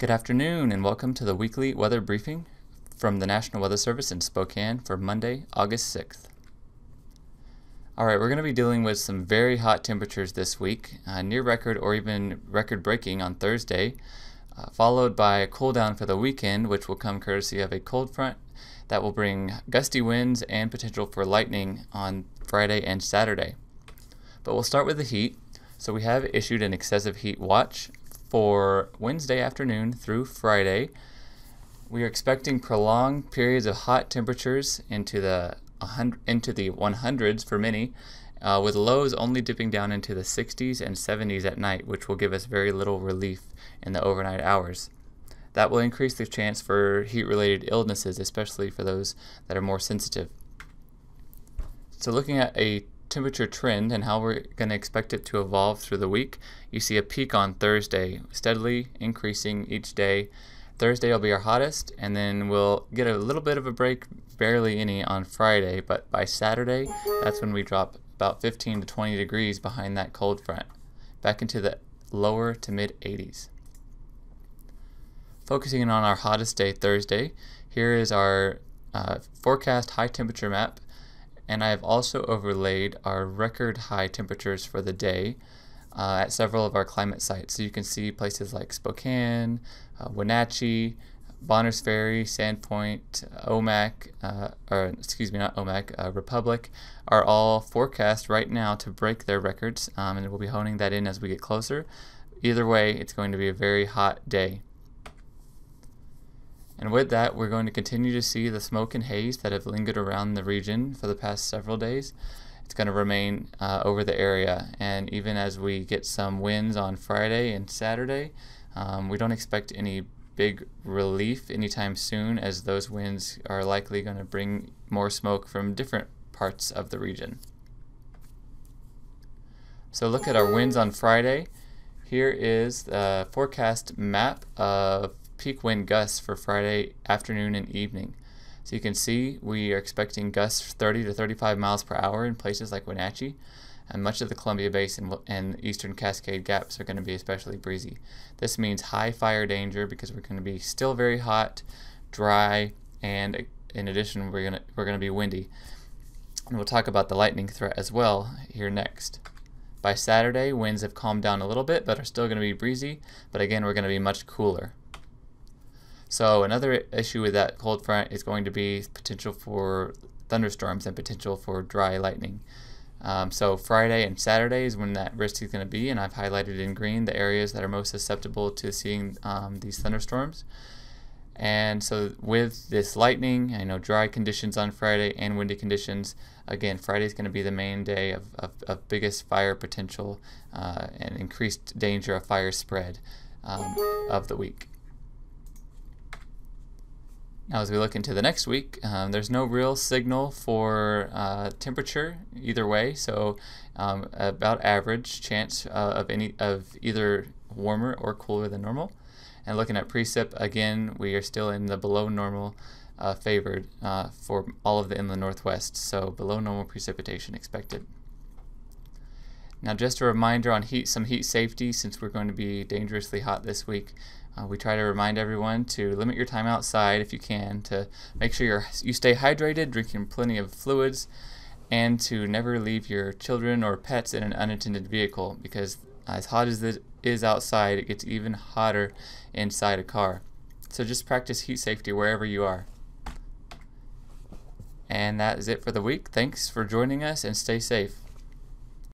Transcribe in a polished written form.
Good afternoon and welcome to the weekly weather briefing from the National Weather Service in Spokane for Monday, August 6th. Alright, we're going to be dealing with some very hot temperatures this week, near record or even record breaking on Thursday, followed by a cool down for the weekend, which will come courtesy of a cold front that will bring gusty winds and potential for lightning on Friday and Saturday. But we'll start with the heat. So we have issued an excessive heat watch for Wednesday afternoon through Friday. We are expecting prolonged periods of hot temperatures into the 100s for many, with lows only dipping down into the 60s and 70s at night, which will give us very little relief in the overnight hours. That will increase the chance for heat-related illnesses, especially for those that are more sensitive. So looking at a temperature trend and how we're going to expect it to evolve through the week, you see a peak on Thursday, steadily increasing each day. Thursday will be our hottest, and then we'll get a little bit of a break, barely any, on Friday, but by Saturday, that's when we drop about 15 to 20 degrees behind that cold front, back into the lower to mid 80s. Focusing on our hottest day, Thursday, here is our forecast high temperature map, and I have also overlaid our record high temperatures for the day at several of our climate sites. So you can see places like Spokane, Wenatchee, Bonners Ferry, Sandpoint, Republic are all forecast right now to break their records, and we'll be honing that in as we get closer. Either way, it's going to be a very hot day. And with that, we're going to continue to see the smoke and haze that have lingered around the region for the past several days. It's going to remain over the area, and even as we get some winds on Friday and Saturday, we don't expect any big relief anytime soon, as those winds are likely going to bring more smoke from different parts of the region. So look at our winds on Friday. Here is the forecast map of peak wind gusts for Friday afternoon and evening. So you can see we are expecting gusts 30 to 35 miles per hour in places like Wenatchee, and much of the Columbia Basin and eastern Cascade Gaps are going to be especially breezy. This means high fire danger because we're going to be still very hot, dry, and in addition we're going to be windy. And we'll talk about the lightning threat as well here next. By Saturday, winds have calmed down a little bit but are still going to be breezy, but again we're going to be much cooler. So another issue with that cold front is going to be potential for thunderstorms and potential for dry lightning. So Friday and Saturday is when that risk is going to be, and I've highlighted in green the areas that are most susceptible to seeing these thunderstorms. And so with this lightning, I know dry conditions on Friday and windy conditions, again, Friday is going to be the main day of biggest fire potential and increased danger of fire spread of the week. Now as we look into the next week, there's no real signal for temperature either way, so about average chance of either warmer or cooler than normal. And looking at precip, again, we are still in the below normal favored for all of the inland northwest, so below normal precipitation expected. Now just a reminder on some heat safety, since we're going to be dangerously hot this week. We try to remind everyone to limit your time outside if you can, to make sure you stay hydrated, drinking plenty of fluids, and to never leave your children or pets in an unattended vehicle, because as hot as it is outside, it gets even hotter inside a car. So just practice heat safety wherever you are. And that is it for the week. Thanks for joining us, and stay safe.